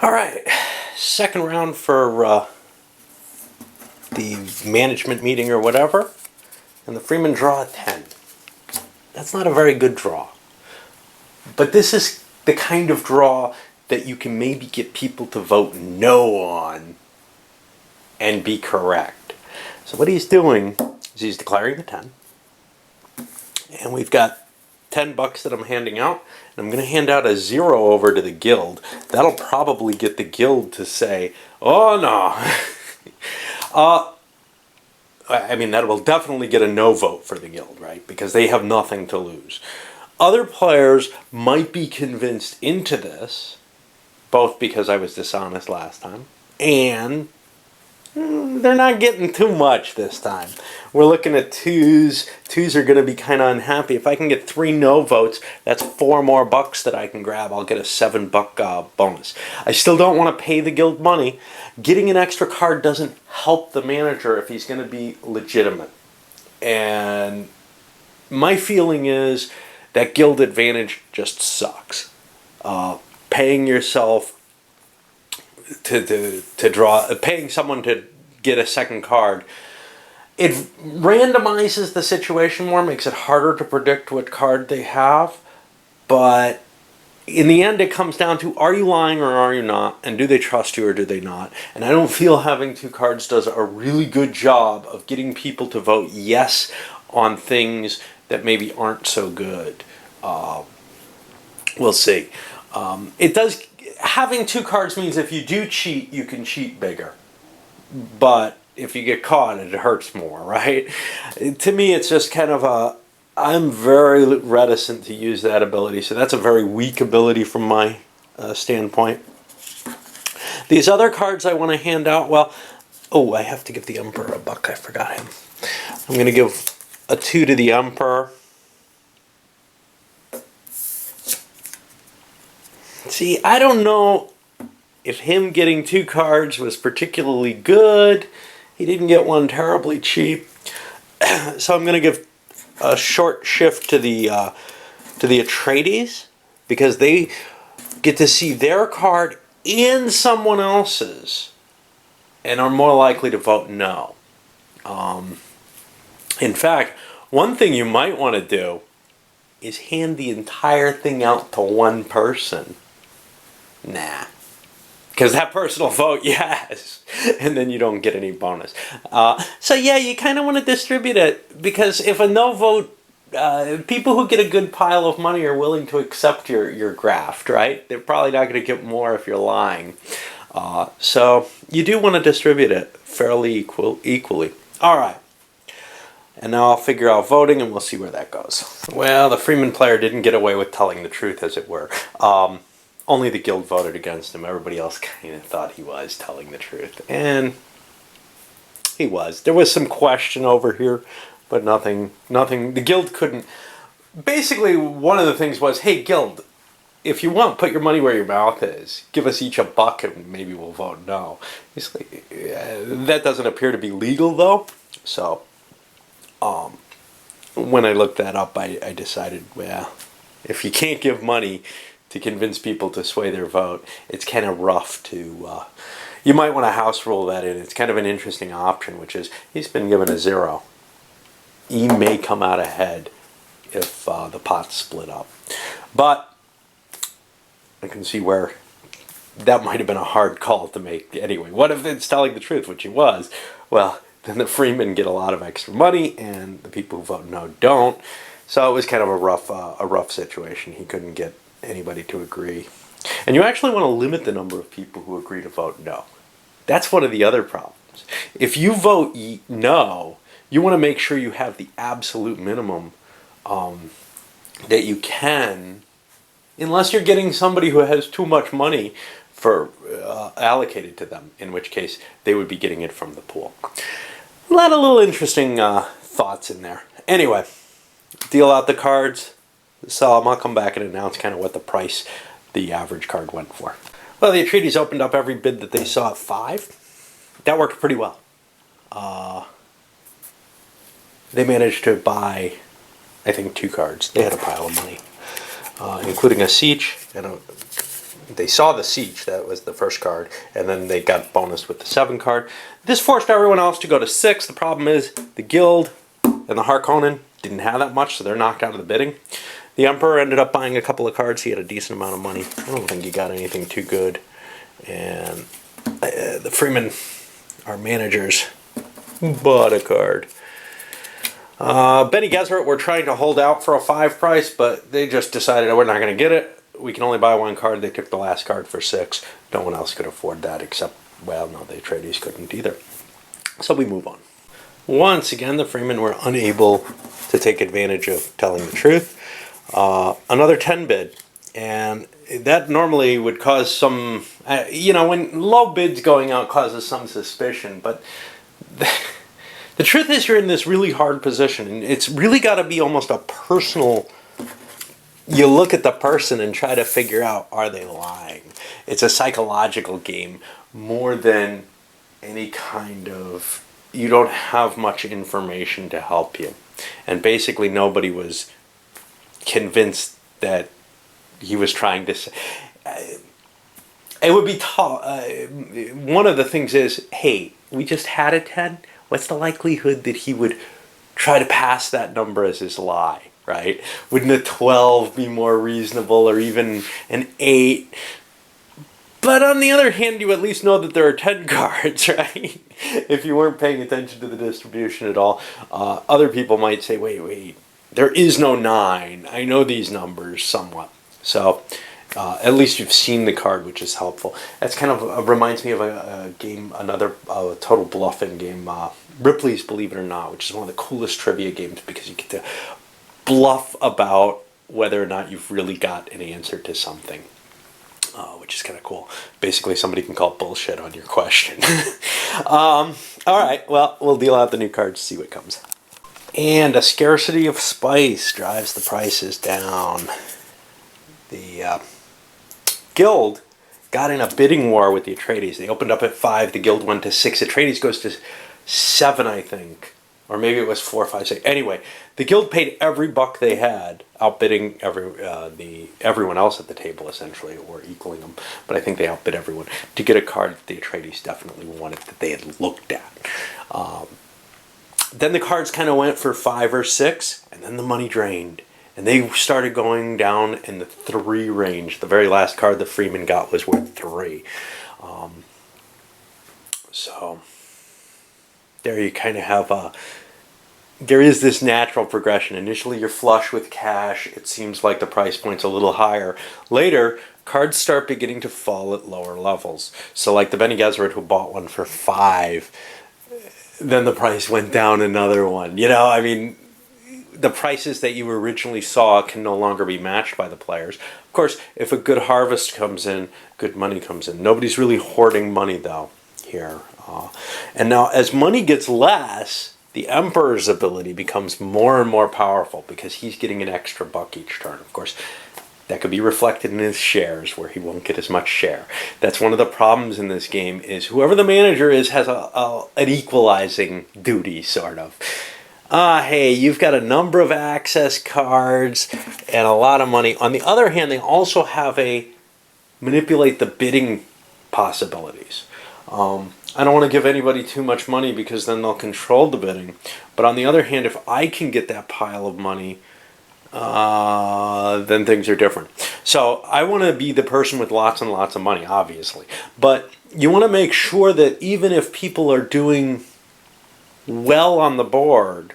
All right, second round for the management meeting or whatever, and the Freeman draw a 10. That's not a very good draw. But this is the kind of draw that you can maybe get people to vote no on and be correct. So what he's doing is he's declaring the 10. And we've got $10 that I'm handing out, and I'm going to hand out a 0 over to the guild. That'll probably get the guild to say, oh no. I mean, that will definitely get a no vote for the guild, right? Because they have nothing to lose. Other players might be convinced into this, both because I was dishonest last time, and they're not getting too much this time. We're looking at 2s. 2s are going to be kind of unhappy. If I can get 3 no votes, that's 4 more bucks that I can grab. I'll get a $7 bonus. I still don't want to pay the guild money. Getting an extra card doesn't help the manager if he's going to be legitimate. And my feeling is that guild advantage just sucks. Paying yourself to draw, paying someone to get a second card, it randomizes the situation more, makes it harder to predict what card they have, but in the end it comes down to, are you lying or are you not, and do they trust you or do they not? And I don't feel having 2 cards does a really good job of getting people to vote yes on things that maybe aren't so good. We'll see. It does. Having 2 cards means if you do cheat, you can cheat bigger. But if you get caught, it hurts more, right? To me, it's just kind of a... I'm very reticent to use that ability, so that's a very weak ability from my standpoint. These other cards I want to hand out, well... Oh, I have to give the Emperor a buck. I forgot him. I'm going to give a 2 to the Emperor. See, I don't know if him getting 2 cards was particularly good. He didn't get one terribly cheap. So I'm going to give a short shift to the Atreides, because they get to see their card and someone else's and are more likely to vote no. In fact, one thing you might want to do is hand the entire thing out to one person. Nah. Because that person will vote yes, and then you don't get any bonus. So yeah, you kind of want to distribute it, because if a no vote, people who get a good pile of money are willing to accept your graft, right? They're probably not going to get more if you're lying. So you do want to distribute it fairly equally. All right. And now I'll figure out voting, and we'll see where that goes. Well, the Freeman player didn't get away with telling the truth, as it were. Only the guild voted against him. Everybody else kind of thought he was telling the truth. And he was. There was some question over here, but nothing. The guild couldn't. Basically, one of the things was, hey, guild, if you want, put your money where your mouth is. Give us each a buck and maybe we'll vote no. Like, that doesn't appear to be legal, though. So, when I looked that up, I decided, well, if you can't give money to convince people to sway their vote, it's kind of rough to... you might want to house rule that in. It's kind of an interesting option, which is he's been given a 0. He may come out ahead if the pot's split up. But I can see where that might have been a hard call to make anyway. What if it's telling the truth, which he was? Well, then the Freemen get a lot of extra money, and the people who vote no don't. So it was kind of a rough situation. He couldn't get anybody to agree. And you actually want to limit the number of people who agree to vote no. That's one of the other problems. If you vote no, you want to make sure you have the absolute minimum that you can, unless you're getting somebody who has too much money for allocated to them, in which case they would be getting it from the pool. A lot of little interesting thoughts in there. Anyway, deal out the cards. So I'll come back and announce kind of what the price the average card went for. Well, the Atreides opened up every bid that they saw at 5. That worked pretty well. They managed to buy, I think, 2 cards. They had a pile of money, including a siege and they saw the Siege, that was the first card, and then they got bonus with the 7 card. This forced everyone else to go to 6. The problem is the Guild and the Harkonnen didn't have that much, so they're knocked out of the bidding. The Emperor ended up buying a couple of cards. He had a decent amount of money. I don't think he got anything too good. And the Freemen, our managers, bought a card. Bene Gesserit were trying to hold out for a 5 price, but they just decided, oh, we're not going to get it. We can only buy 1 card. They took the last card for 6. No one else could afford that except, well, no, the Atreides couldn't either. So we move on. Once again, the Freemen were unable to take advantage of telling the truth. Another 10 bid. And that normally would cause some, when low bids going out causes some suspicion, but the truth is you're in this really hard position, and it's really got to be almost a personal, you look at the person and try to figure out, are they lying? It's a psychological game more than any kind of, you don't have much information to help you. And basically nobody was convinced that he was trying to say. It would be tough. One of the things is, hey, we just had a 10. What's the likelihood that he would try to pass that number as his lie, right? Wouldn't a 12 be more reasonable, or even an 8? But on the other hand, you at least know that there are 10 cards, right? If you weren't paying attention to the distribution at all. Other people might say, wait, there is no 9. I know these numbers somewhat. So at least you've seen the card, which is helpful. That's kind of reminds me of a game, another total bluffing game, Ripley's Believe It or Not, which is one of the coolest trivia games because you get to bluff about whether or not you've really got an answer to something. Which is kind of cool. Basically, somebody can call bullshit on your question. All right, well, we'll deal out the new cards, see what comes. And a scarcity of spice drives the prices down. The Guild got in a bidding war with the Atreides. They opened up at 5. The Guild went to 6. Atreides goes to 7, I think. Or maybe it was 4, 5, 6. Anyway, the Guild paid every buck they had, outbidding everyone else at the table, essentially, or equaling them. But I think they outbid everyone to get a card that the Atreides definitely wanted, that they had looked at. Then the cards kind of went for 5 or 6, and then the money drained. And they started going down in the 3 range. The very last card the Freeman got was worth 3. So there you kind of have there is this natural progression. Initially you're flush with cash. It seems like the price point's a little higher. Later, cards start beginning to fall at lower levels. So like the Bene Gesserit who bought one for 5, then the price went down another one. I mean, the prices that you originally saw can no longer be matched by the players. Of course, if a good harvest comes in, good money comes in. Nobody's really hoarding money, though, here. And now, as money gets less, the Emperor's ability becomes more and more powerful because he's getting an extra buck each turn. Of course, that could be reflected in his shares, where he won't get as much share. That's one of the problems in this game, is whoever the manager is has an equalizing duty, sort of. Hey, you've got a number of access cards and a lot of money. On the other hand, they also have manipulate the bidding possibilities. I don't want to give anybody too much money because then they'll control the bidding. But on the other hand, if I can get that pile of money, then things are different. So I want to be the person with lots and lots of money, obviously. But you want to make sure that even if people are doing well on the board,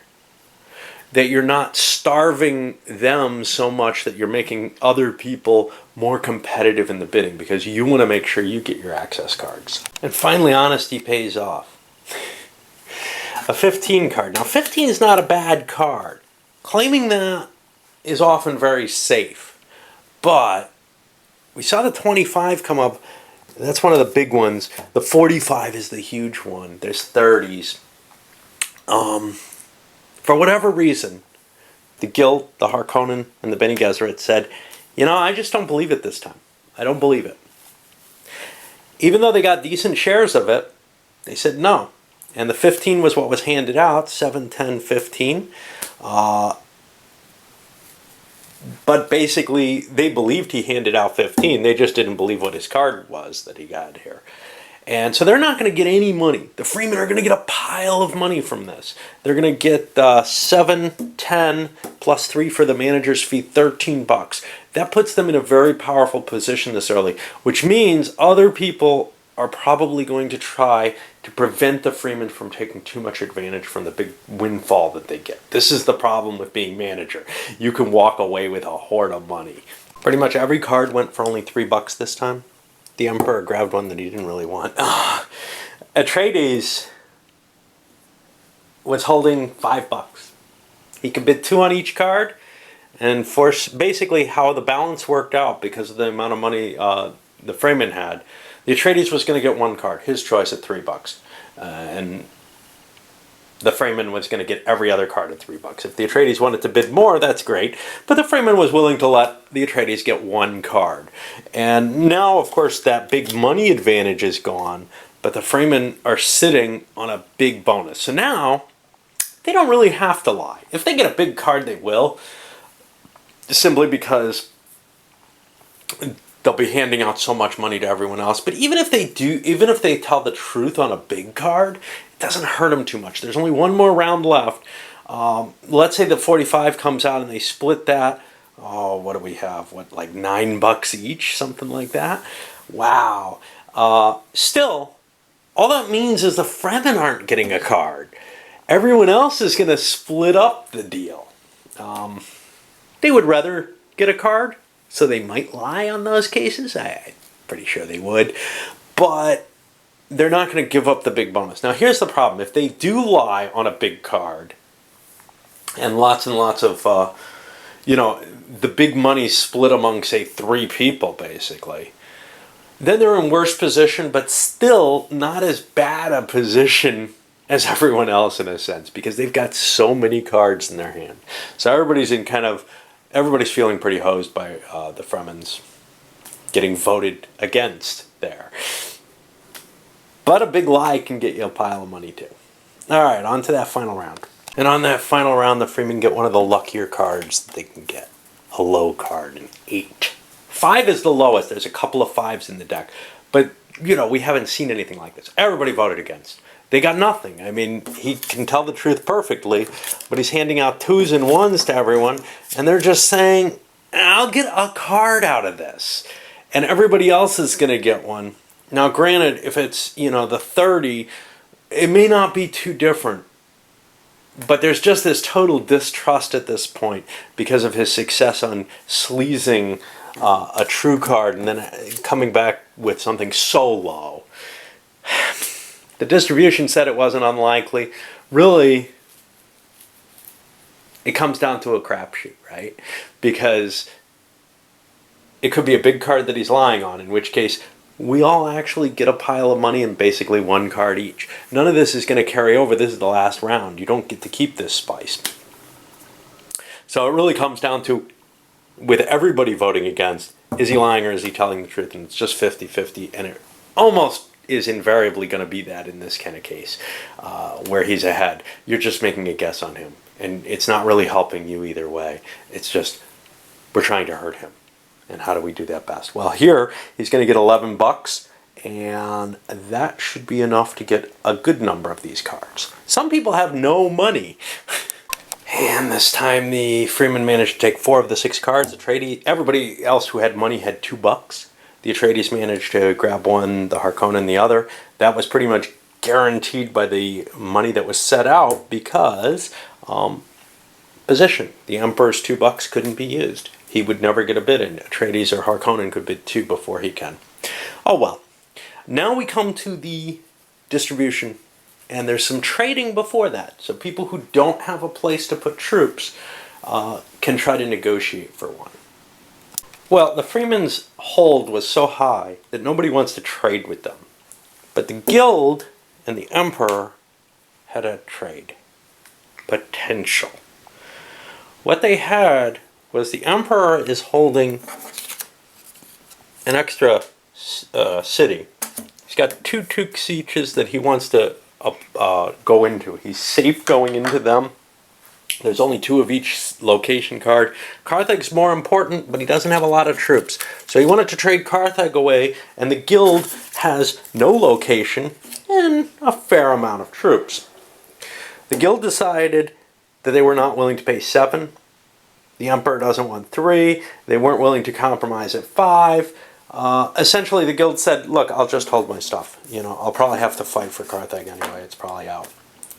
that you're not starving them so much that you're making other people more competitive in the bidding, because you want to make sure you get your access cards. And finally, honesty pays off. A 15 card. Now, 15 is not a bad card. Claiming that is often very safe. But we saw the 25 come up. That's one of the big ones. The 45 is the huge one. There's 30s. For whatever reason, the Guild, the Harkonnen, and the Bene Gesserit said, I just don't believe it this time. I don't believe it. Even though they got decent shares of it, they said no. And the 15 was what was handed out, 7, 10, 15. But basically, they believed he handed out 15. They just didn't believe what his card was that he got here. And so they're not going to get any money. The Freemen are going to get a pile of money from this. They're going to get 7, 10, plus 3 for the manager's fee, $13. That puts them in a very powerful position this early, which means other people are probably going to try to prevent the Freemen from taking too much advantage from the big windfall that they get. This is the problem with being manager. You can walk away with a hoard of money. Pretty much every card went for only $3 this time. The Emperor grabbed one that he didn't really want. Atreides was holding $5. He could bid 2 on each card, and for basically how the balance worked out because of the amount of money the Freeman had, the Atreides was going to get 1 card, his choice at $3, and the Freeman was going to get every other card at $3. If the Atreides wanted to bid more, that's great, but the Freeman was willing to let the Atreides get 1 card. And now, of course, that big money advantage is gone, but the Freemen are sitting on a big bonus. So now, they don't really have to lie. If they get a big card, they will, simply because they'll be handing out so much money to everyone else. But even if they do, even if they tell the truth on a big card, it doesn't hurt them too much. There's only 1 more round left. Let's say the 45 comes out and they split that. Oh, what do we have? What, like $9 each? Something like that? Wow. Still, all that means is the Fremen aren't getting a card. Everyone else is going to split up the deal. They would rather get a card, so they might lie on those cases. I'm pretty sure they would. But they're not going to give up the big bonus. Now, here's the problem. If they do lie on a big card, and lots of, the big money split among, say, 3 people, basically, then they're in worse position, but still not as bad a position as everyone else in a sense, because they've got so many cards in their hand. So everybody's feeling pretty hosed by the Fremens getting voted against there. But a big lie can get you a pile of money too. Alright, on to that final round. And on that final round, the Freemen get one of the luckier cards that they can get. A low card, an 8. 5 is the lowest. There's a couple of 5s in the deck. But, we haven't seen anything like this. Everybody voted against. They got nothing. I mean, he can tell the truth perfectly, but he's handing out 2s and 1s to everyone, and they're just saying, I'll get a card out of this. And everybody else is going to get one. Now, granted, if it's, the 30, it may not be too different. But there's just this total distrust at this point because of his success on sleazing a true card and then coming back with something so low. The distribution said it wasn't unlikely. Really, it comes down to a crapshoot, right? Because it could be a big card that he's lying on, in which case we all actually get a pile of money and basically 1 card each. None of this is going to carry over. This is the last round. You don't get to keep this spice. So it really comes down to, with everybody voting against, is he lying or is he telling the truth? And it's just 50-50, and it almost is invariably going to be that in this kind of case, where he's ahead. You're just making a guess on him, and it's not really helping you either way. It's just, we're trying to hurt him. And how do we do that best? Well, here, he's going to get $11, and that should be enough to get a good number of these cards. Some people have no money. And this time, the Freeman managed to take 4 of the 6 cards. Everybody else who had money had $2. The Atreides managed to grab 1, the Harkonnen the other. That was pretty much guaranteed by the money that was set out because position. The Emperor's $2 couldn't be used. He would never get a bid in. Atreides or Harkonnen could bid 2 before he can. Oh well. Now we come to the distribution, and there's some trading before that. So people who don't have a place to put troops can try to negotiate for one. Well, the Freemen's hold was so high that nobody wants to trade with them. But the Guild and the Emperor had a trade potential. What they had was the Emperor is holding an extra city. He's got 2 Took sieges that he wants to go into. He's safe going into them. There's only 2 of each location card. Carthag's more important, but he doesn't have a lot of troops. So he wanted to trade Carthag away, and the guild has no location and a fair amount of troops. The guild decided that they were not willing to pay 7. The emperor doesn't want 3. They weren't willing to compromise at 5. Essentially, the guild said, look, I'll just hold my stuff. You know, I'll probably have to fight for Carthag anyway. It's probably out.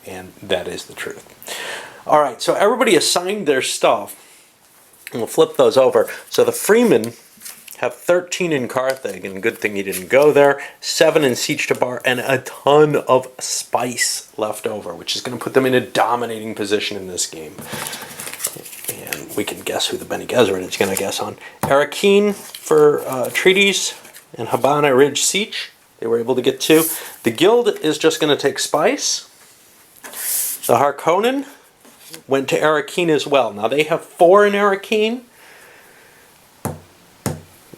And that is the truth. All right, so everybody assigned their stuff. And we'll flip those over. So the freemen have 13 in Carthage, and good thing he didn't go there. 7 in Siege to Bar, and a ton of spice left over, which is going to put them in a dominating position in this game. And we can guess who the Bene Gesserit is going to guess on. Arakeen for treaties, and Habana Ridge Siege. They were able to get 2. The guild is just going to take spice. The Harkonnen went to Arakeen as well. Now they have 4 in Arakeen.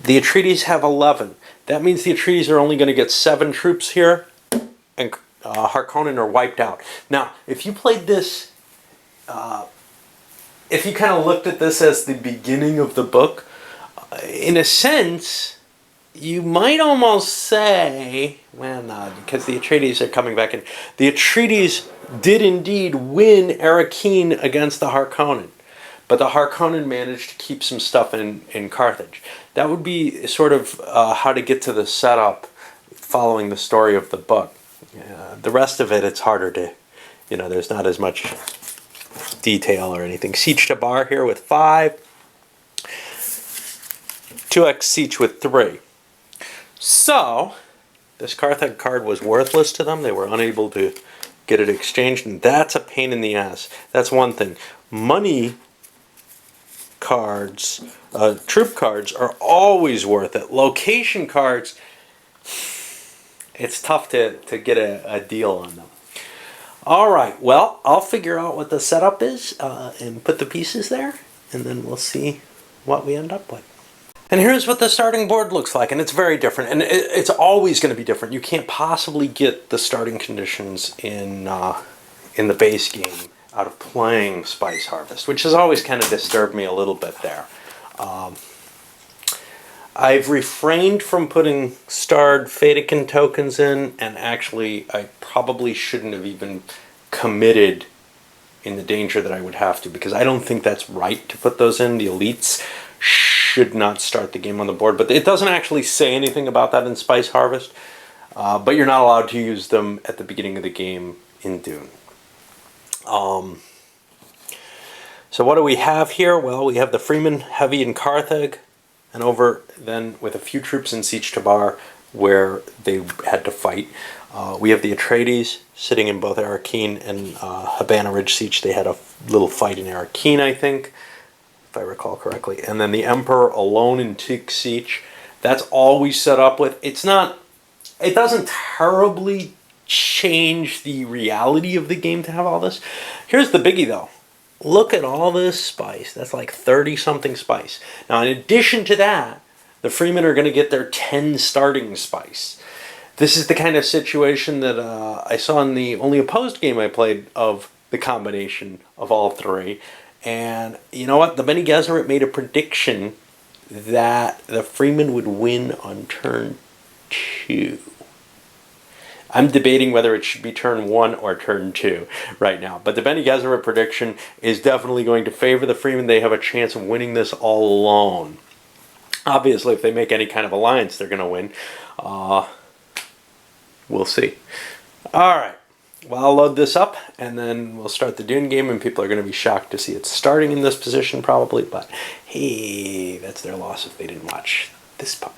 The Atreides have 11. That means the Atreides are only going to get 7 troops here, and Harkonnen are wiped out. Now, if you played this, if you kind of looked at this as the beginning of the book, in a sense, you might almost say, well, no, because the Atreides are coming back in. The Atreides did indeed win Arakeen against the Harkonnen, but the Harkonnen managed to keep some stuff in Carthage. That would be sort of how to get to the setup following the story of the book. The rest of it, it's harder to, you know, there's not as much detail or anything. Siege to Bar here with 5. 2x Siege with 3. So, this Carthage card was worthless to them. They were unable to get it exchanged, and that's a pain in the ass. That's one thing. Money cards, troop cards are always worth it. Location cards, it's tough to get a deal on them. All right, well, I'll figure out what the setup is and put the pieces there, and then we'll see what we end up with. And here's what the starting board looks like, and it's very different, and it's always going to be different. You can't possibly get the starting conditions in the base game out of playing Spice Harvest, which has always kind of disturbed me a little bit there. I've refrained from putting starred Fatican tokens in, and actually I probably shouldn't have even committed in the danger that I would have to, because I don't think that's right to put those in. The elites should not start the game on the board, but it doesn't actually say anything about that in Spice Harvest, but you're not allowed to use them at the beginning of the game in Dune. So what do we have here? Well, we have the Freeman heavy in Carthage, and over then with a few troops in Siege to Bar where they had to fight. We have the Atreides sitting in both Arakeen and Habana Ridge Siege. They had a little fight in Arakeen, I think, if I recall correctly. And then the Emperor alone in Teak Siege. That's all we set up with. It doesn't terribly change the reality of the game to have all this. Here's the biggie though. Look at all this spice. That's like 30-something spice. Now, in addition to that, the Freemen are going to get their 10 starting spice. This is the kind of situation that I saw in the only opposed game I played of the combination of all 3. And you know what? The Bene Gesserit made a prediction that the Freemen would win on turn 2. I'm debating whether it should be turn 1 or turn 2 right now. But the Bene Gesserit prediction is definitely going to favor the Freemen. They have a chance of winning this all alone. Obviously, if they make any kind of alliance, they're going to win. We'll see. All right. Well, I'll load this up, and then we'll start the Dune game, and people are going to be shocked to see it starting in this position, probably. But, hey, that's their loss if they didn't watch this part.